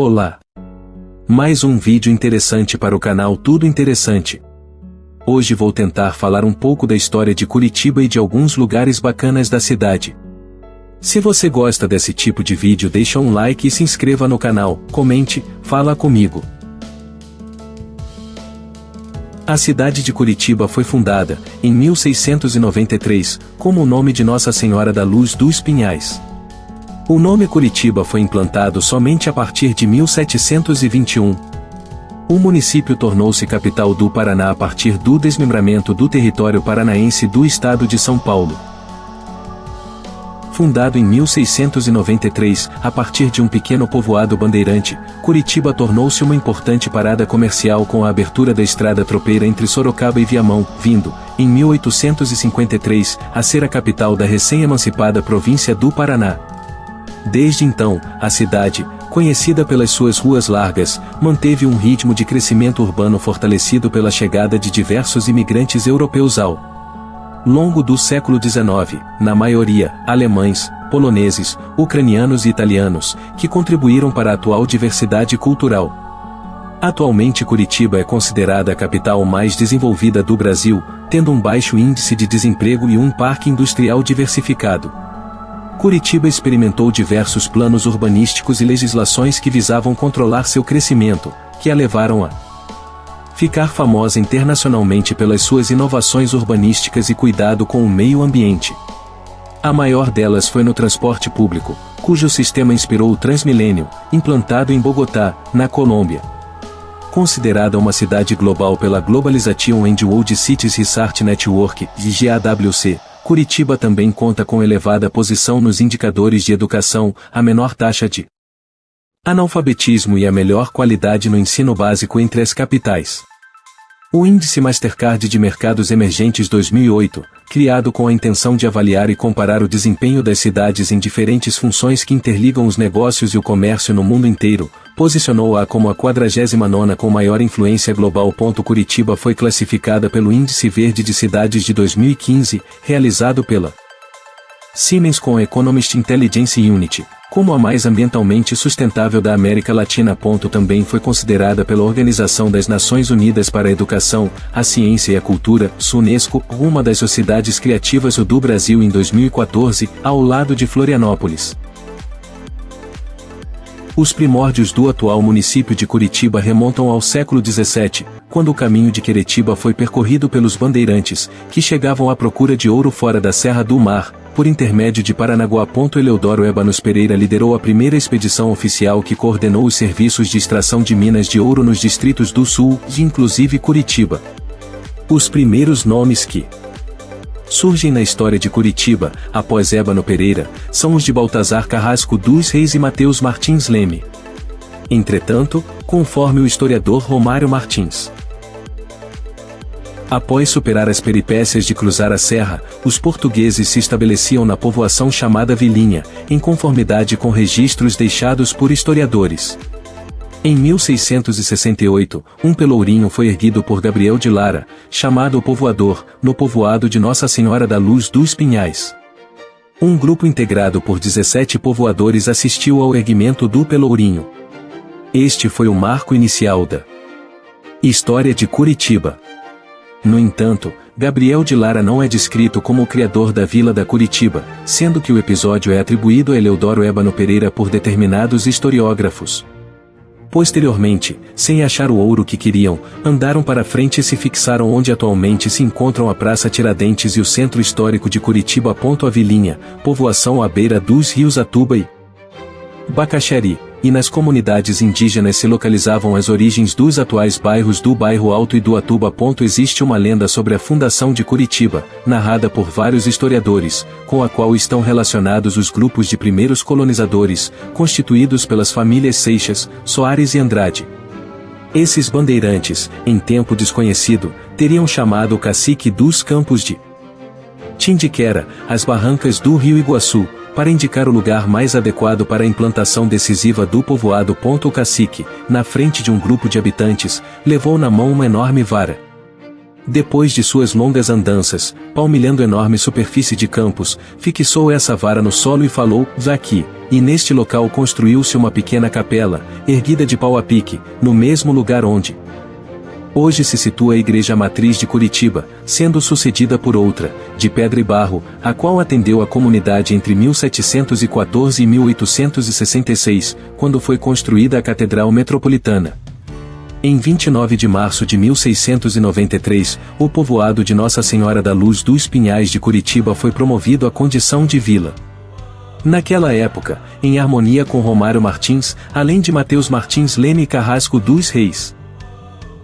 Olá! Mais um vídeo interessante para o canal Tudo Interessante. Hoje vou tentar falar um pouco da história de Curitiba e de alguns lugares bacanas da cidade. Se você gosta desse tipo de vídeo, deixa um like e se inscreva no canal, comente, fala comigo. A cidade de Curitiba foi fundada, em 1693, como o nome de Nossa Senhora da Luz dos Pinhais. O nome Curitiba foi implantado somente a partir de 1721. O município tornou-se capital do Paraná a partir do desmembramento do território paranaense do estado de São Paulo. Fundado em 1693, a partir de um pequeno povoado bandeirante, Curitiba tornou-se uma importante parada comercial com a abertura da estrada tropeira entre Sorocaba e Viamão, vindo, em 1853, a ser a capital da recém-emancipada província do Paraná. Desde então, a cidade, conhecida pelas suas ruas largas, manteve um ritmo de crescimento urbano fortalecido pela chegada de diversos imigrantes europeus ao longo do século XIX, na maioria, alemães, poloneses, ucranianos e italianos, que contribuíram para a atual diversidade cultural. Atualmente Curitiba é considerada a capital mais desenvolvida do Brasil, tendo um baixo índice de desemprego e um parque industrial diversificado. Curitiba experimentou diversos planos urbanísticos e legislações que visavam controlar seu crescimento, que a levaram a ficar famosa internacionalmente pelas suas inovações urbanísticas e cuidado com o meio ambiente. A maior delas foi no transporte público, cujo sistema inspirou o Transmilênio, implantado em Bogotá, na Colômbia. Considerada uma cidade global pela Globalization and World Cities Research Network, GAWC, Curitiba também conta com elevada posição nos indicadores de educação, a menor taxa de analfabetismo e a melhor qualidade no ensino básico entre as capitais. O Índice Mastercard de Mercados Emergentes 2008, criado com a intenção de avaliar e comparar o desempenho das cidades em diferentes funções que interligam os negócios e o comércio no mundo inteiro, posicionou-a como a 49ª com maior influência global. Curitiba foi classificada pelo Índice Verde de Cidades de 2015, realizado pela Siemens com Economist Intelligence Unit, como a mais ambientalmente sustentável da América Latina. Também foi considerada pela Organização das Nações Unidas para a Educação, a Ciência e a Cultura, UNESCO, uma das sociedades criativas do Brasil em 2014, ao lado de Florianópolis. Os primórdios do atual município de Curitiba remontam ao século XVII, quando o caminho de Queretiba foi percorrido pelos bandeirantes, que chegavam à procura de ouro fora da Serra do Mar, por intermédio de Paranaguá. Eleodoro Ebanos Pereira liderou a primeira expedição oficial que coordenou os serviços de extração de minas de ouro nos distritos do Sul, inclusive Curitiba. Os primeiros nomes que surgem na história de Curitiba, após Ébano Pereira, são os de Baltazar Carrasco dos Reis e Mateus Martins Leme. Entretanto, conforme o historiador Romário Martins, após superar as peripécias de cruzar a serra, os portugueses se estabeleciam na povoação chamada Vilinha, em conformidade com registros deixados por historiadores. Em 1668, um pelourinho foi erguido por Gabriel de Lara, chamado o Povoador, no povoado de Nossa Senhora da Luz dos Pinhais. Um grupo integrado por 17 povoadores assistiu ao erguimento do pelourinho. Este foi o marco inicial da história de Curitiba. No entanto, Gabriel de Lara não é descrito como o criador da Vila da Curitiba, sendo que o episódio é atribuído a Eleodoro Ébano Pereira por determinados historiógrafos. Posteriormente, sem achar o ouro que queriam, andaram para frente e se fixaram onde atualmente se encontram a Praça Tiradentes e o Centro Histórico de Curitiba. A Vilinha, povoação à beira dos rios Atuba e Bacaxari, e nas comunidades indígenas se localizavam as origens dos atuais bairros do Bairro Alto e do Atuba. Existe uma lenda sobre a fundação de Curitiba, narrada por vários historiadores, com a qual estão relacionados os grupos de primeiros colonizadores, constituídos pelas famílias Seixas, Soares e Andrade. Esses bandeirantes, em tempo desconhecido, teriam chamado o cacique dos campos de Tindiquera, as barrancas do Rio Iguaçu, para indicar o lugar mais adequado para a implantação decisiva do povoado. O cacique, na frente de um grupo de habitantes, levou na mão uma enorme vara. Depois de suas longas andanças, palmilhando enorme superfície de campos, fixou essa vara no solo e falou: aqui. E neste local construiu-se uma pequena capela, erguida de pau a pique, no mesmo lugar onde hoje se situa a Igreja Matriz de Curitiba, sendo sucedida por outra, de pedra e barro, a qual atendeu a comunidade entre 1714 e 1866, quando foi construída a Catedral Metropolitana. Em 29 de março de 1693, o povoado de Nossa Senhora da Luz dos Pinhais de Curitiba foi promovido à condição de vila. Naquela época, em harmonia com Romário Martins, além de Mateus Martins Leme e Carrasco dos Reis.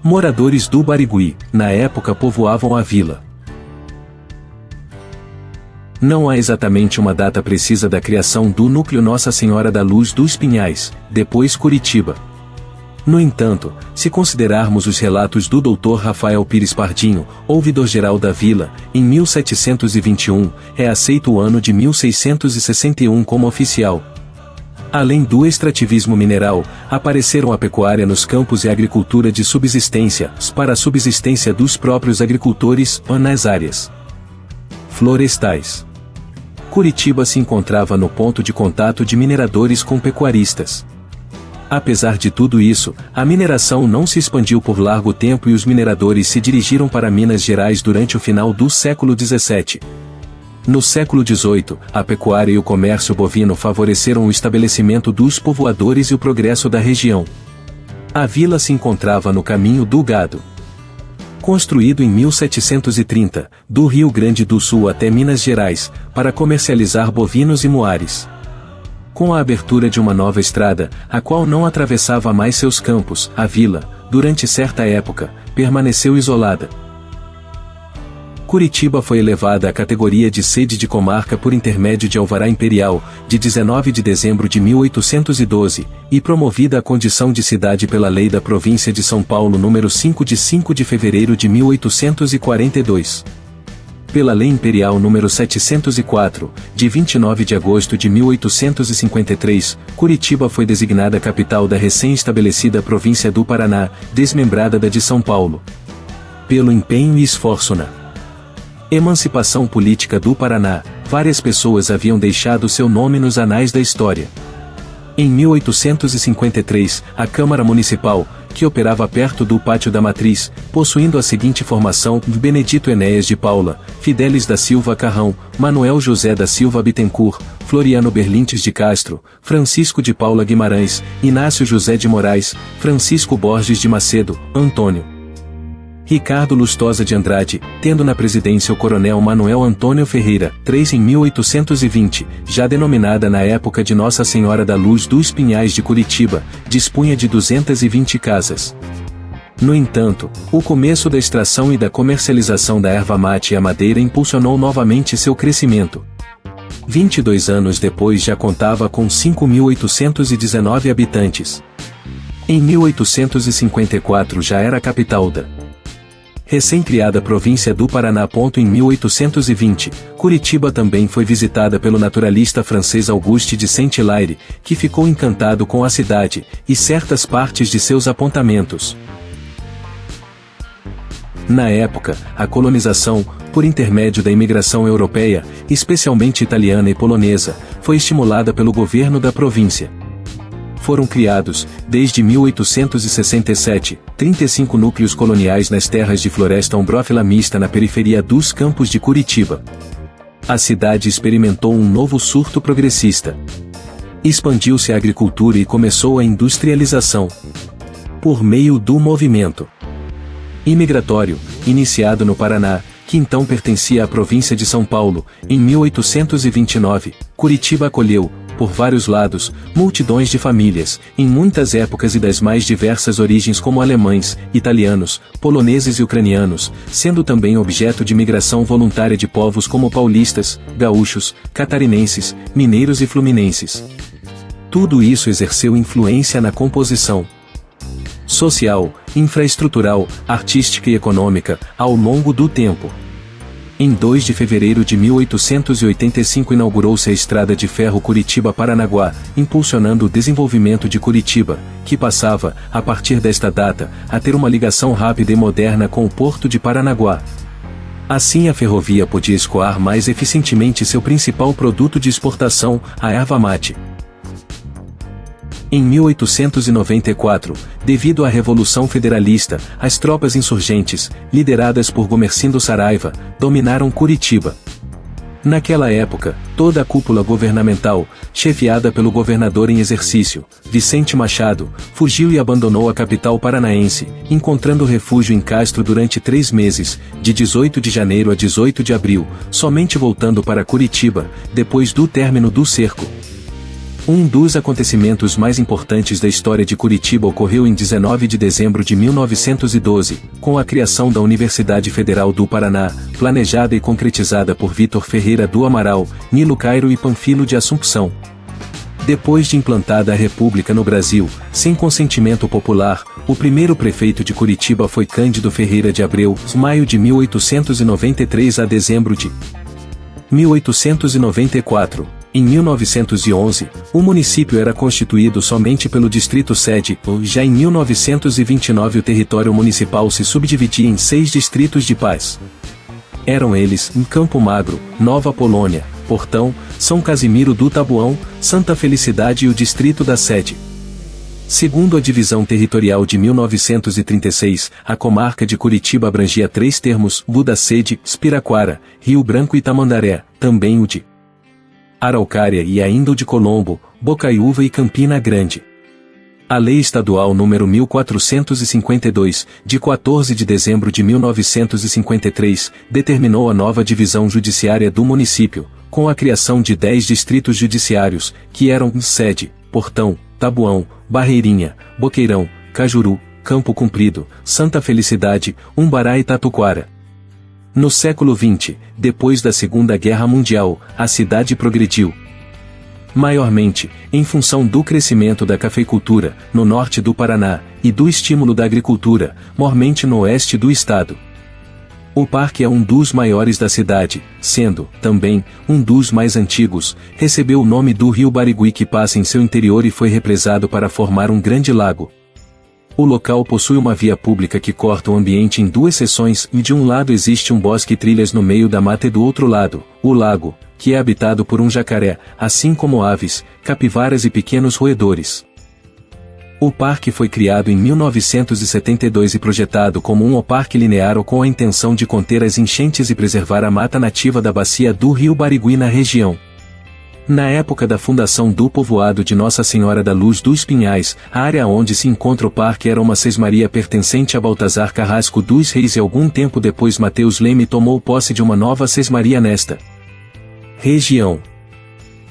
Moradores do Barigui, na época povoavam a vila. Não há exatamente uma data precisa da criação do núcleo Nossa Senhora da Luz dos Pinhais, depois Curitiba. No entanto, se considerarmos os relatos do Dr. Rafael Pires Pardinho, ouvidor-geral da vila, em 1721, é aceito o ano de 1661 como oficial. Além do extrativismo mineral, apareceram a pecuária nos campos e a agricultura de subsistência, para a subsistência dos próprios agricultores, nas áreas florestais. Curitiba se encontrava no ponto de contato de mineradores com pecuaristas. Apesar de tudo isso, a mineração não se expandiu por largo tempo e os mineradores se dirigiram para Minas Gerais durante o final do século XVII. No século XVIII, a pecuária e o comércio bovino favoreceram o estabelecimento dos povoadores e o progresso da região. A vila se encontrava no caminho do gado. Construído em 1730, do Rio Grande do Sul até Minas Gerais, para comercializar bovinos e muares. Com a abertura de uma nova estrada, a qual não atravessava mais seus campos, a vila, durante certa época, permaneceu isolada. Curitiba foi elevada à categoria de sede de comarca por intermédio de alvará imperial, de 19 de dezembro de 1812, e promovida à condição de cidade pela Lei da Província de São Paulo nº 5 de fevereiro de 1842. Pela Lei Imperial nº 704, de 29 de agosto de 1853, Curitiba foi designada capital da recém-estabelecida província do Paraná, desmembrada da de São Paulo. Pelo empenho e esforço na emancipação política do Paraná, várias pessoas haviam deixado seu nome nos anais da história. Em 1853, a Câmara Municipal, que operava perto do Pátio da Matriz, possuindo a seguinte formação: Benedito Enéas de Paula, Fidelis da Silva Carrão, Manuel José da Silva Bittencourt, Floriano Berlintes de Castro, Francisco de Paula Guimarães, Inácio José de Moraes, Francisco Borges de Macedo, Antônio Ricardo Lustosa de Andrade, tendo na presidência o coronel Manuel Antônio Ferreira, 3 em 1820, já denominada na época de Nossa Senhora da Luz dos Pinhais de Curitiba, dispunha de 220 casas. No entanto, o começo da extração e da comercialização da erva mate e a madeira impulsionou novamente seu crescimento. 22 anos depois já contava com 5.819 habitantes. Em 1854 já era a capital da recém-criada província do Paraná. Em 1820, Curitiba também foi visitada pelo naturalista francês Auguste de Saint-Hilaire, que ficou encantado com a cidade, e certas partes de seus apontamentos. Na época, a colonização, por intermédio da imigração europeia, especialmente italiana e polonesa, foi estimulada pelo governo da província. Foram criados, desde 1867, 35 núcleos coloniais nas terras de floresta ombrófila mista na periferia dos campos de Curitiba. A cidade experimentou um novo surto progressista. Expandiu-se a agricultura e começou a industrialização. Por meio do movimento imigratório, iniciado no Paraná, que então pertencia à província de São Paulo, em 1829, Curitiba acolheu, por vários lados, multidões de famílias, em muitas épocas e das mais diversas origens, como alemães, italianos, poloneses e ucranianos, sendo também objeto de migração voluntária de povos como paulistas, gaúchos, catarinenses, mineiros e fluminenses. Tudo isso exerceu influência na composição social, infraestrutural, artística e econômica, ao longo do tempo. Em 2 de fevereiro de 1885 inaugurou-se a Estrada de Ferro Curitiba-Paranaguá, impulsionando o desenvolvimento de Curitiba, que passava, a partir desta data, a ter uma ligação rápida e moderna com o porto de Paranaguá. Assim a ferrovia podia escoar mais eficientemente seu principal produto de exportação, a erva mate. Em 1894, devido à Revolução Federalista, as tropas insurgentes, lideradas por Gumercindo Saraiva, dominaram Curitiba. Naquela época, toda a cúpula governamental, chefiada pelo governador em exercício, Vicente Machado, fugiu e abandonou a capital paranaense, encontrando refúgio em Castro durante 3 meses, de 18 de janeiro a 18 de abril, somente voltando para Curitiba, depois do término do cerco. Um dos acontecimentos mais importantes da história de Curitiba ocorreu em 19 de dezembro de 1912, com a criação da Universidade Federal do Paraná, planejada e concretizada por Vitor Ferreira do Amaral, Nilo Cairo e Panfilo de Assumpção. Depois de implantada a República no Brasil, sem consentimento popular, o primeiro prefeito de Curitiba foi Cândido Ferreira de Abreu, maio de 1893 a dezembro de 1894. Em 1911, o município era constituído somente pelo Distrito Sede. Já em 1929 o território municipal se subdividia em 6 distritos de paz. Eram eles, em Campo Magro, Nova Polônia, Portão, São Casimiro do Tabuão, Santa Felicidade e o Distrito da Sede. Segundo a divisão territorial de 1936, a comarca de Curitiba abrangia 3 termos, o da Sede, Spiraquara, Rio Branco e Tamandaré, também o de Araucária e ainda o de Colombo, Bocaiúva e Campina Grande. A Lei Estadual nº 1452, de 14 de dezembro de 1953, determinou a nova divisão judiciária do município, com a criação de 10 distritos judiciários, que eram Sede, Portão, Tabuão, Barreirinha, Boqueirão, Cajuru, Campo Comprido, Santa Felicidade, Umbará e Tatuquara. No século XX, depois da Segunda Guerra Mundial, a cidade progrediu maiormente, em função do crescimento da cafeicultura, no norte do Paraná, e do estímulo da agricultura, mormente no oeste do estado. O parque é um dos maiores da cidade, sendo, também, um dos mais antigos, recebeu o nome do rio Barigui que passa em seu interior e foi represado para formar um grande lago. O local possui uma via pública que corta o ambiente em 2 seções e de um lado existe um bosque e trilhas no meio da mata e do outro lado, o lago, que é habitado por um jacaré, assim como aves, capivaras e pequenos roedores. O parque foi criado em 1972 e projetado como um parque linear com a intenção de conter as enchentes e preservar a mata nativa da bacia do rio Barigui na região. Na época da fundação do povoado de Nossa Senhora da Luz dos Pinhais, a área onde se encontra o parque era uma sesmaria pertencente a Baltazar Carrasco dos Reis e algum tempo depois Mateus Leme tomou posse de uma nova sesmaria nesta região.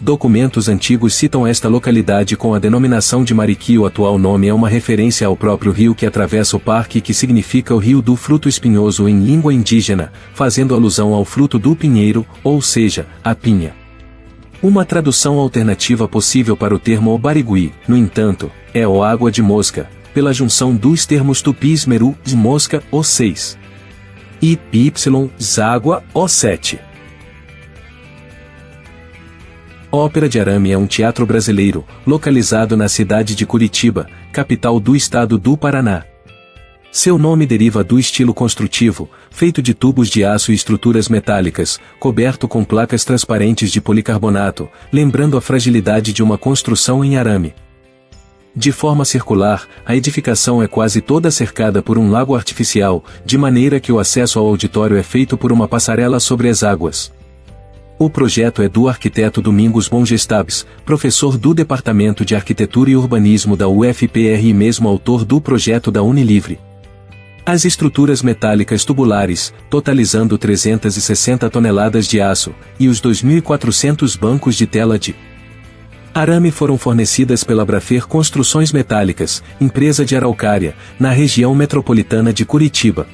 Documentos antigos citam esta localidade com a denominação de Mariqui. O atual nome é uma referência ao próprio rio que atravessa o parque, que significa o rio do fruto espinhoso em língua indígena, fazendo alusão ao fruto do pinheiro, ou seja, a pinha. Uma tradução alternativa possível para o termo Barigui, no entanto, é o água de mosca, pela junção dos termos tupis meru, de mosca, O6, e y, água, O7. Ópera de Arame é um teatro brasileiro, localizado na cidade de Curitiba, capital do estado do Paraná. Seu nome deriva do estilo construtivo, feito de tubos de aço e estruturas metálicas, coberto com placas transparentes de policarbonato, lembrando a fragilidade de uma construção em arame. De forma circular, a edificação é quase toda cercada por um lago artificial, de maneira que o acesso ao auditório é feito por uma passarela sobre as águas. O projeto é do arquiteto Domingos Mongestabes, professor do Departamento de Arquitetura e Urbanismo da UFPR e mesmo autor do projeto da Unilivre. As estruturas metálicas tubulares, totalizando 360 toneladas de aço, e os 2.400 bancos de tela de arame foram fornecidas pela Brafer Construções Metálicas, empresa de Araucária, na região metropolitana de Curitiba.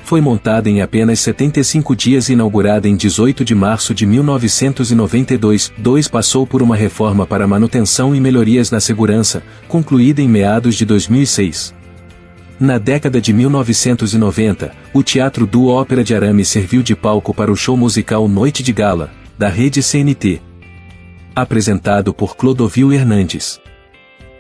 Foi montada em apenas 75 dias e inaugurada em 18 de março de 1992. Passou por uma reforma para manutenção e melhorias na segurança, concluída em meados de 2006. Na década de 1990, o Teatro do Ópera de Arame serviu de palco para o show musical Noite de Gala, da rede CNT. Apresentado por Clodovil Hernandes.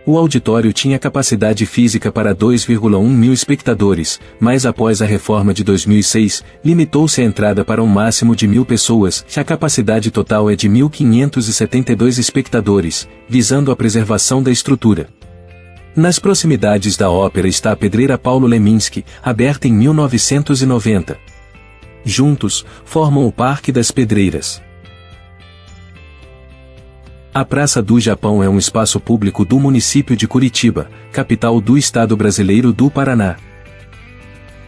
O auditório tinha capacidade física para 2,1 mil espectadores, mas após a reforma de 2006, limitou-se a entrada para um máximo de 1.000 pessoas, a capacidade total é de 1.572 espectadores, visando a preservação da estrutura. Nas proximidades da ópera está a Pedreira Paulo Leminski, aberta em 1990. Juntos, formam o Parque das Pedreiras. A Praça do Japão é um espaço público do município de Curitiba, capital do estado brasileiro do Paraná.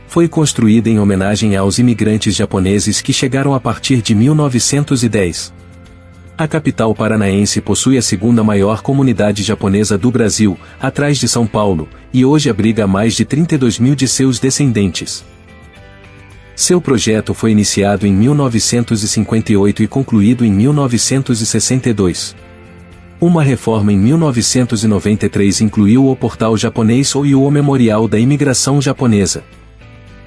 Foi construída em homenagem aos imigrantes japoneses que chegaram a partir de 1910. A capital paranaense possui a segunda maior comunidade japonesa do Brasil, atrás de São Paulo, e hoje abriga mais de 32 mil de seus descendentes. Seu projeto foi iniciado em 1958 e concluído em 1962. Uma reforma em 1993 incluiu o Portal Japonês e o Memorial da Imigração Japonesa.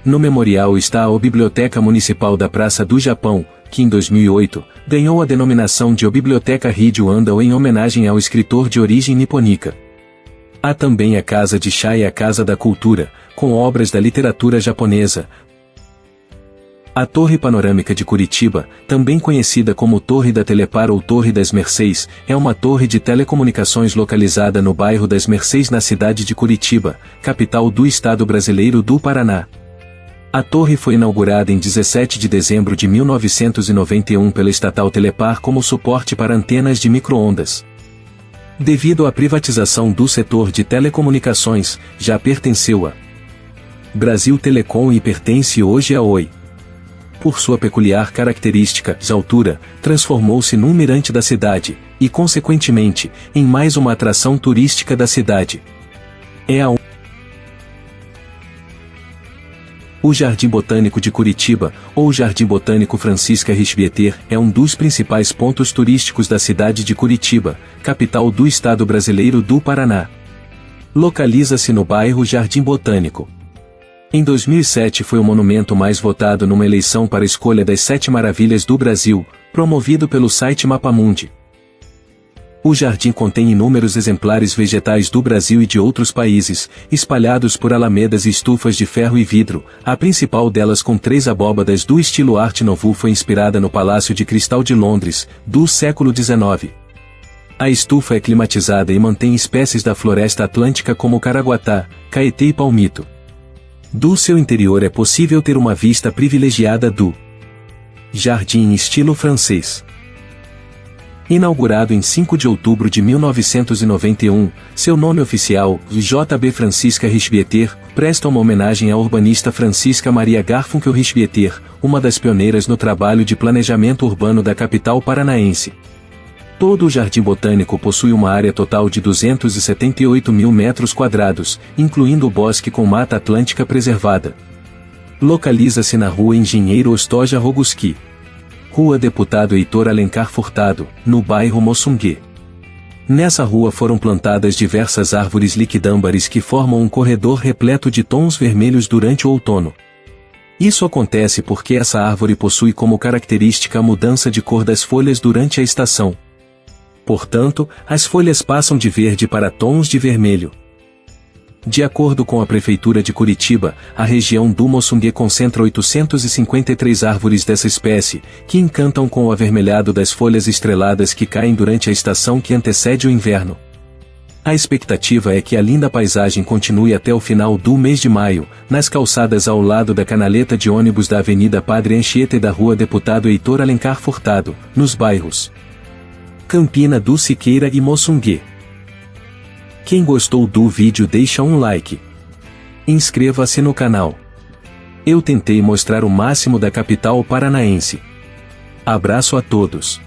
No memorial está a Biblioteca Municipal da Praça do Japão, que em 2008, ganhou a denominação de Biblioteca Hideo Andao em homenagem ao escritor de origem nipônica. Há também a Casa de Chá e a Casa da Cultura, com obras da literatura japonesa. A Torre Panorâmica de Curitiba, também conhecida como Torre da Telepar ou Torre das Mercês, é uma torre de telecomunicações localizada no bairro das Mercês na cidade de Curitiba, capital do estado brasileiro do Paraná. A torre foi inaugurada em 17 de dezembro de 1991 pela estatal Telepar como suporte para antenas de micro-ondas. Devido à privatização do setor de telecomunicações, já pertenceu a Brasil Telecom e pertence hoje a Oi. Por sua peculiar característica de altura, transformou-se num mirante da cidade, e consequentemente, em mais uma atração turística da cidade. O Jardim Botânico de Curitiba, ou Jardim Botânico Francisca Richbieter, é um dos principais pontos turísticos da cidade de Curitiba, capital do estado brasileiro do Paraná. Localiza-se no bairro Jardim Botânico. Em 2007 foi o monumento mais votado numa eleição para a escolha das 7 maravilhas do Brasil, promovido pelo site Mapamundi. O jardim contém inúmeros exemplares vegetais do Brasil e de outros países, espalhados por alamedas e estufas de ferro e vidro, a principal delas com 3 abóbadas do estilo Art Nouveau foi inspirada no Palácio de Cristal de Londres, do século XIX. A estufa é climatizada e mantém espécies da floresta atlântica como caraguatá, caetê e palmito. Do seu interior é possível ter uma vista privilegiada do jardim em estilo francês. Inaugurado em 5 de outubro de 1991, seu nome oficial, JB Francisca Richbieter, presta uma homenagem à urbanista Francisca Maria Garfunkel Richbieter, uma das pioneiras no trabalho de planejamento urbano da capital paranaense. Todo o Jardim Botânico possui uma área total de 278 mil metros quadrados, incluindo o bosque com mata atlântica preservada. Localiza-se na Rua Engenheiro Ostoja Roguski. Rua Deputado Heitor Alencar Furtado, no bairro Moçungue. Nessa rua foram plantadas diversas árvores liquidâmbares que formam um corredor repleto de tons vermelhos durante o outono. Isso acontece porque essa árvore possui como característica a mudança de cor das folhas durante a estação. Portanto, as folhas passam de verde para tons de vermelho. De acordo com a Prefeitura de Curitiba, a região do Moçungue concentra 853 árvores dessa espécie, que encantam com o avermelhado das folhas estreladas que caem durante a estação que antecede o inverno. A expectativa é que a linda paisagem continue até o final do mês de maio, nas calçadas ao lado da canaleta de ônibus da Avenida Padre Anchieta e da Rua Deputado Heitor Alencar Furtado, nos bairros Campina do Siqueira e Moçungue. Quem gostou do vídeo deixa um like. Inscreva-se no canal. Eu tentei mostrar o máximo da capital paranaense. Abraço a todos.